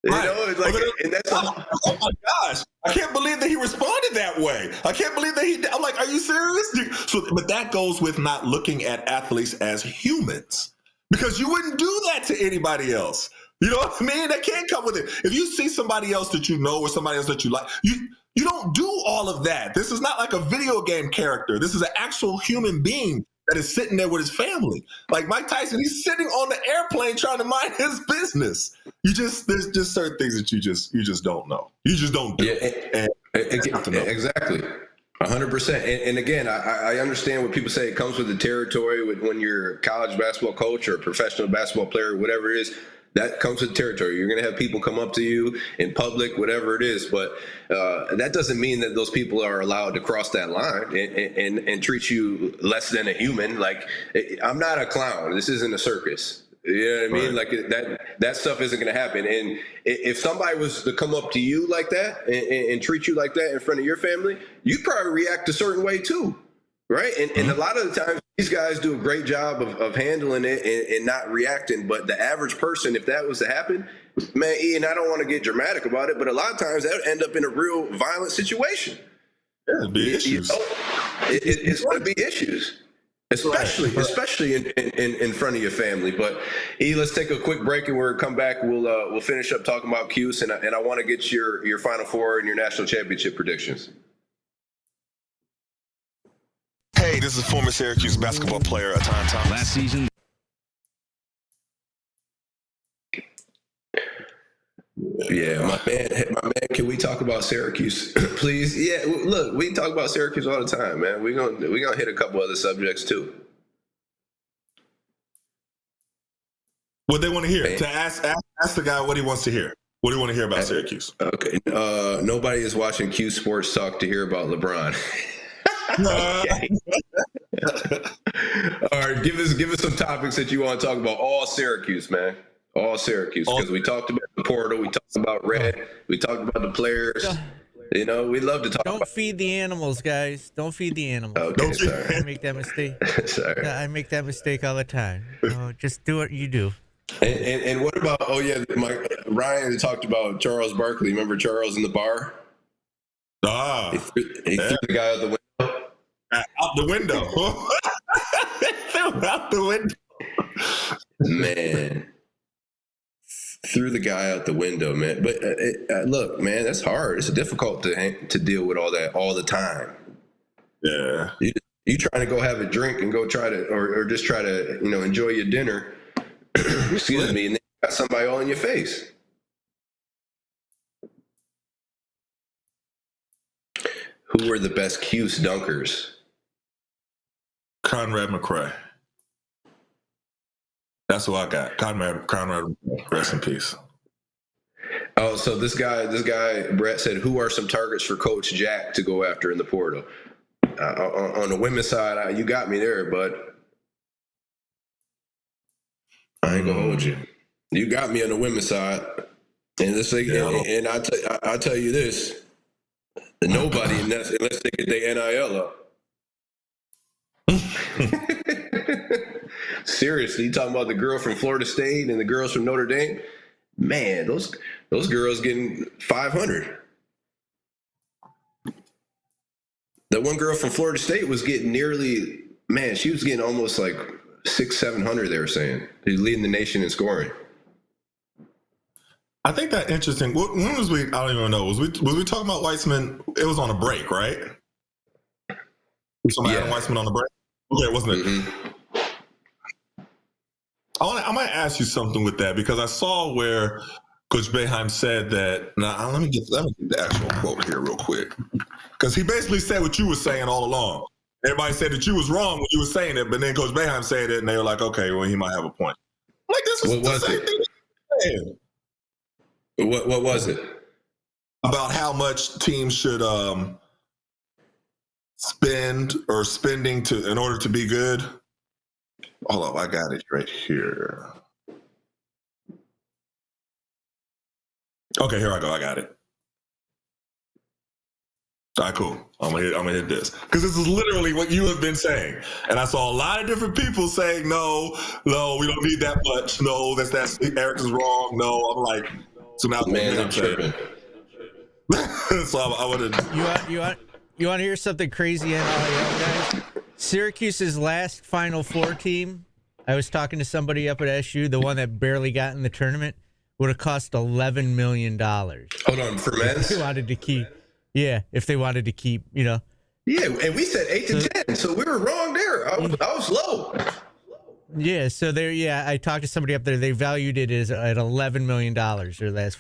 Right. It's like, and that's oh my gosh! I can't believe that he responded that way. I can't believe that I'm like, are you serious? But that goes with not looking at athletes as humans, because you wouldn't do that to anybody else. You know what I mean? That can't come with it. If you see somebody else that you know or somebody else that you like, you don't do all of that. This is not like a video game character. This is an actual human being that is sitting there with his family. Like Mike Tyson, he's sitting on the airplane trying to mind his business. There's just certain things that you just don't know. You just don't do. Yeah, exactly. 100%. And again, I understand what people say. It comes with the territory when you're a college basketball coach or a professional basketball player, whatever it is. That comes with territory. You're going to have people come up to you in public, whatever it is. But that doesn't mean that those people are allowed to cross that line and treat you less than a human. Like, I'm not a clown. This isn't a circus. You know what I mean? Right. Like that stuff isn't going to happen. And if somebody was to come up to you like that and treat you like that in front of your family, you'd probably react a certain way too. Right. And a lot of the times these guys do a great job of handling it and not reacting. But the average person, if that was to happen, man, Ian, I don't want to get dramatic about it, but a lot of times that would end up in a real violent situation. Yeah, it'd be issues. It's going to be issues. Especially in front of your family. But let's take a quick break, and we'll come back. We'll finish up talking about Cuse, and I want to get your Final Four and your national championship predictions. Hey, this is former Syracuse basketball player Etan Thomas. Last season. Yeah, my man, can we talk about Syracuse, please? Yeah, look, we talk about Syracuse all the time, man. We're gonna hit a couple other subjects too. What they want to hear? Man. To ask the guy what he wants to hear. What do you want to hear about Syracuse? Okay, nobody is watching Q Sports Talk to hear about LeBron. Okay. All right, give us some topics that you want to talk about. All Syracuse, man. All Syracuse, because we talked about the portal, we talked about Red, we talked about the players. You know, we love to talk. Don't feed the animals, guys. Don't feed the animals. Okay, sorry. I make that mistake. Sorry. I make that mistake all the time. Just do what you do. And what about? Oh yeah, Ryan talked about Charles Barkley. Remember Charles in the bar? He threw the guy out the window. Out the window. Out the window. Man. Threw the guy out the window, man. But look, man, that's hard. It's difficult to deal with all that all the time. Yeah. You trying to go have a drink and go try to, or just try to, enjoy your dinner. Excuse me, and then you got somebody all in your face. Who were the best Cuse dunkers? Conrad McRae. That's who I got. Conrad, rest in peace. Oh, so this guy, Brett said, who are some targets for Coach Jack to go after in the portal? On the women's side, you got me there, but I ain't gonna hold you. You got me on the women's side, and this thing, and I tell you this: nobody unless they get their NIL up. Seriously, you talking about the girl from Florida State and the girls from Notre Dame? Man, those girls getting 500. The one girl from Florida State was getting she was getting almost like 600-700. They were saying she's leading the nation in scoring. I think that interesting. When was we? I don't even know. Was we talking about Weissman? It was on a break, right? Somebody had Weissman on the break. Okay, wasn't it? Mm-hmm. I might ask you something with that, because I saw where Coach Boeheim said that. Now, let me get the actual quote here real quick, because he basically said what you were saying all along. Everybody said that you was wrong when you were saying it, but then Coach Boeheim said it, and they were like, "Okay, well, he might have a point." Like, this is the same thing he said. What was it? About how much teams should spending in order to be good. Hold up, I got it right here. Okay, here I go. I got it. All right, cool. I'm gonna hit this, because this is literally what you have been saying, and I saw a lot of different people saying, "No, we don't need that much. No, that's Eric is wrong." No, I'm like, so now I'm tripping. So I would have. You want to hear something crazy, guys? Syracuse's last Final Four team, I was talking to somebody up at SU, the one that barely got in the tournament, would have cost $11 million. Hold on, for men's? If they wanted to keep, Yeah, and we said 8 to 10, so we were wrong there. I was low. Yeah, so I talked to somebody up there. They valued it at $11 million, their last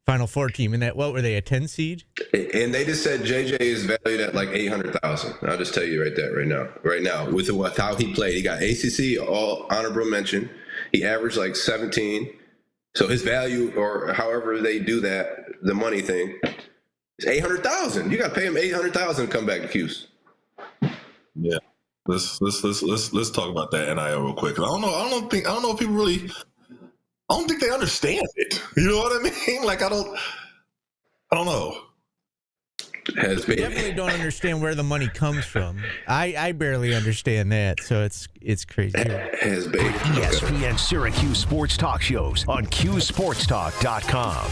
Final Four team. And that, what were they, a 10 seed? And they just said JJ is valued at like 800,000. I'll just tell you right now, with how he played. He got ACC all honorable mention. He averaged like 17. So his value, or however they do that, the money thing, is $800,000. You got to pay him $800,000 to come back to Cuse. Yeah. Let's talk about that NIL real quick. I don't know if people really. I don't think they understand it. You know what I mean? Like I don't know. They definitely don't understand where the money comes from. I barely understand that, so it's crazy. Has been ESPN Syracuse sports talk shows on QSportsTalk.com.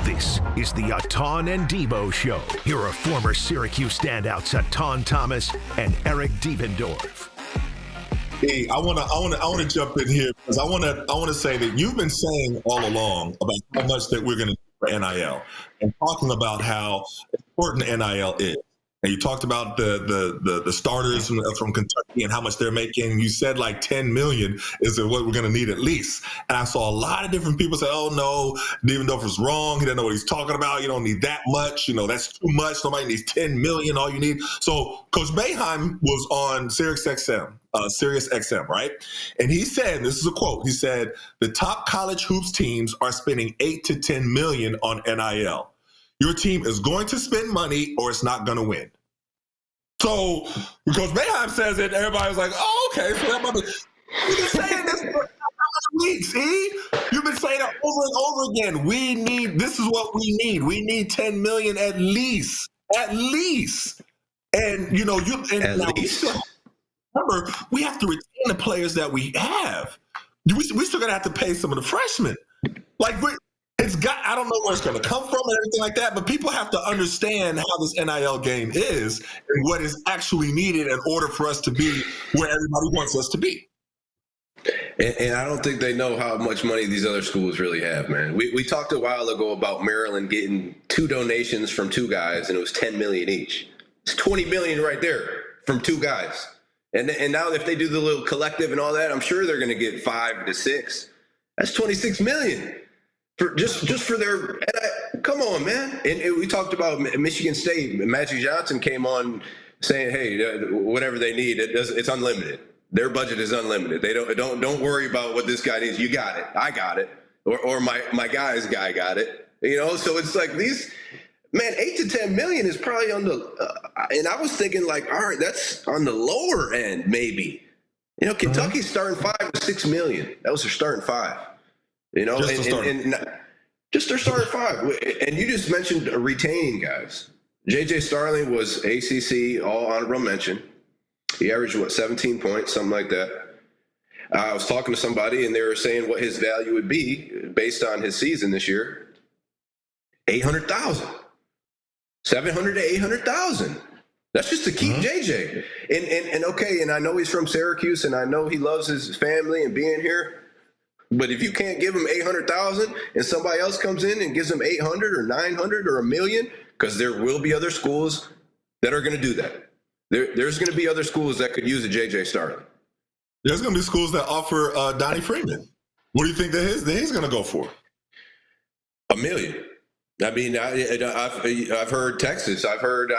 This is the Etan and Devo Show. Here are former Syracuse standouts Etan Thomas and Eric Devendorf. Hey, I want to jump in here because I want to say that you've been saying all along about how much that we're going to do for NIL and talking about how important NIL is. And you talked about the starters from Kentucky and how much they're making. You said like $10 million is what we're going to need at least. And I saw a lot of different people say, "Oh no, Devendorf was wrong. He doesn't know what he's talking about. You don't need that much. That's too much. Nobody needs $10 million. All you need." So Coach Boeheim was on Sirius XM, right? And he said, this is a quote. He said, "The top college hoops teams are spending $8 to $10 million on NIL. Your team is going to spend money or it's not going to win." So, because Boeheim says it, everybody's like, "Oh, okay." So that might be. You've been saying this for how many weeks, see? You've been saying it over and over again. This is what we need. We need $10 million at least. At least. And, remember, we have to retain the players that we have. We still going to have to pay some of the freshmen. Like, I don't know where it's going to come from and everything like that, but people have to understand how this NIL game is and what is actually needed in order for us to be where everybody wants us to be. And I don't think they know how much money these other schools really have, man. We talked a while ago about Maryland getting 2 donations from 2 guys, and it was $10 million each. It's $20 million right there from 2 guys. And now if they do the little collective and all that, I'm sure they're going to get 5 to 6. That's $26 million. For just for their, come on, man. And we talked about Michigan State. Magic Johnson came on saying, "Hey, whatever they need, it's unlimited. Their budget is unlimited. They don't worry about what this guy needs. You got it. I got it. Or my guy's guy got it. So it's like these, man. $8 to $10 million is probably on the. And I was thinking like, all right, that's on the lower end, maybe. Kentucky's starting $5 to $6 million. That was their starting 5. Just their starting 5. And you just mentioned retaining guys. J.J. Starling was ACC all honorable mention. He averaged 17 points, something like that. I was talking to somebody and they were saying what his value would be based on his season this year. $800,000, $700,000 to $800,000. That's just to keep JJ. And okay, and I know he's from Syracuse and I know he loves his family and being here. But if you can't give him $800,000 and somebody else comes in and gives him $800,000 or $900,000 or $1 million, because there will be other schools that are going to do that. There's going to be other schools that could use a JJ Starling. There's going to be schools that offer Donnie Freeman. What do you think that he's going to go for? $1 million. I mean, I've heard Texas. I've heard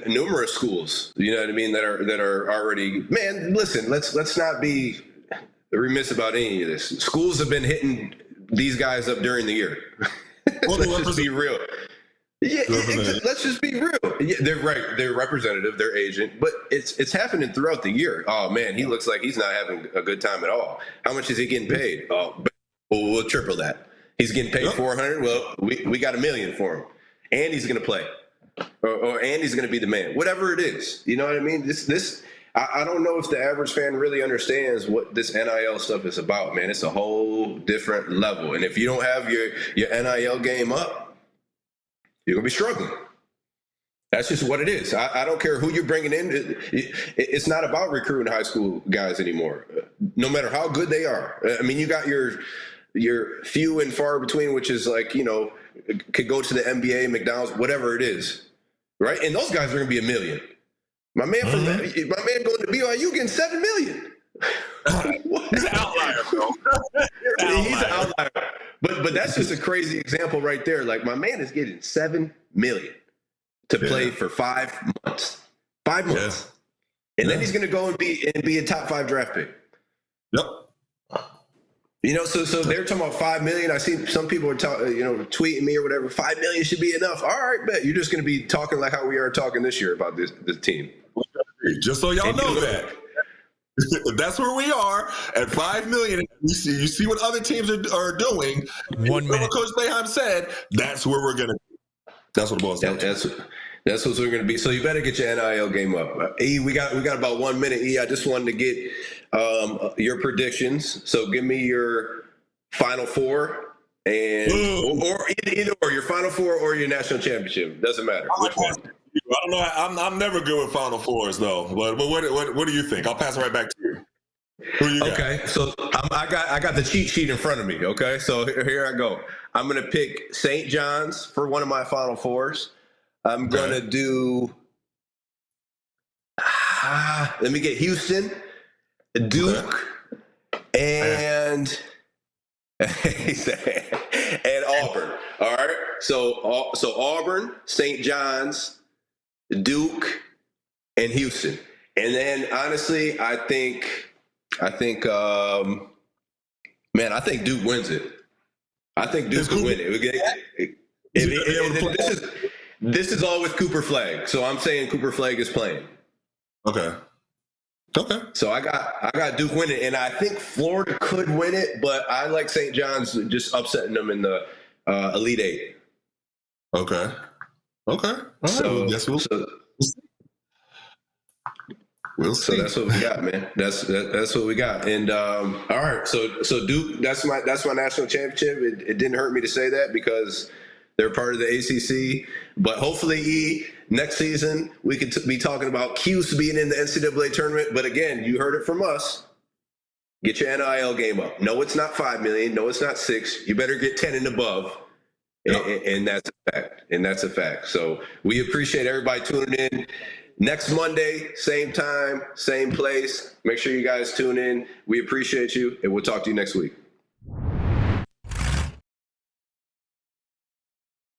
numerous schools. You know what I mean? That are already. Man, listen. Let's not be remiss about any of this. Schools have been hitting these guys up during the year. Let's just be real. Yeah, let's just be real. Yeah, they're right. They're representative. They're agent, but it's happening throughout the year. Oh man, he looks like he's not having a good time at all. How much is he getting paid? Oh, we'll triple that. He's getting paid $400,000. Well, we got $1 million for him, and he's going to play, and he's going to be the man. Whatever it is, you know what I mean. I don't know if the average fan really understands what this NIL stuff is about, man. It's a whole different level. And if you don't have your NIL game up, you're going to be struggling. That's just what it is. I don't care who you're bringing in. It's not about recruiting high school guys anymore, no matter how good they are. I mean, you got your few and far between, which is like, could go to the NBA, McDonald's, whatever it is, right? And those guys are going to be $1 million. My man going to BYU getting $7 million. He's an outlier, bro. He's an outlier. But that's just a crazy example right there. Like my man is getting $7 million to play for 5 months. 5 months. And then he's going to go and be a top 5 draft pick. Yep. So they're talking about $5 million. I see some people are tweeting me or whatever. $5 million should be enough. All right, bet you're just going to be talking like how we are talking this year about this team. Just so y'all know that. That's where we are at $5 million. You see what other teams are doing. 1 minute. Coach Boeheim said that's where we're going to be. That's what it boils down to. That's what we're going to be. So you better get your NIL game up. E, we got about 1 minute. E, I just wanted to get your predictions. So give me your Final Four or either your Final Four or your national championship. Doesn't matter. Which one? I don't know. I'm never good with Final Fours though. But what do you think? I'll pass it right back to you. Who you got? Okay, so I got the cheat sheet in front of me. Okay, so here I go. I'm going to pick St. John's for one of my Final Fours. I'm going to do, let me get Houston, Duke, and Auburn. All right. So Auburn, St. John's, Duke, and Houston. And then honestly, I think Duke wins it. I think Duke will win it. This is all with Cooper Flag, so I'm saying Cooper Flag is playing. Okay. So I got Duke winning, and I think Florida could win it, but I like St. John's just upsetting them in the Elite Eight. Okay. All right. So we'll see. So that's what we got, man. That's what we got. And all right, so Duke, that's my national championship. It didn't hurt me to say that because they're part of the ACC. But hopefully, next season we could be talking about Cuse being in the NCAA tournament. But again, you heard it from us. Get your NIL game up. No, it's not $5 million. No, it's not $6 million. You better get 10 and above. Yep. And that's a fact. So we appreciate everybody tuning in. Next Monday, same time, same place. Make sure you guys tune in. We appreciate you, and we'll talk to you next week.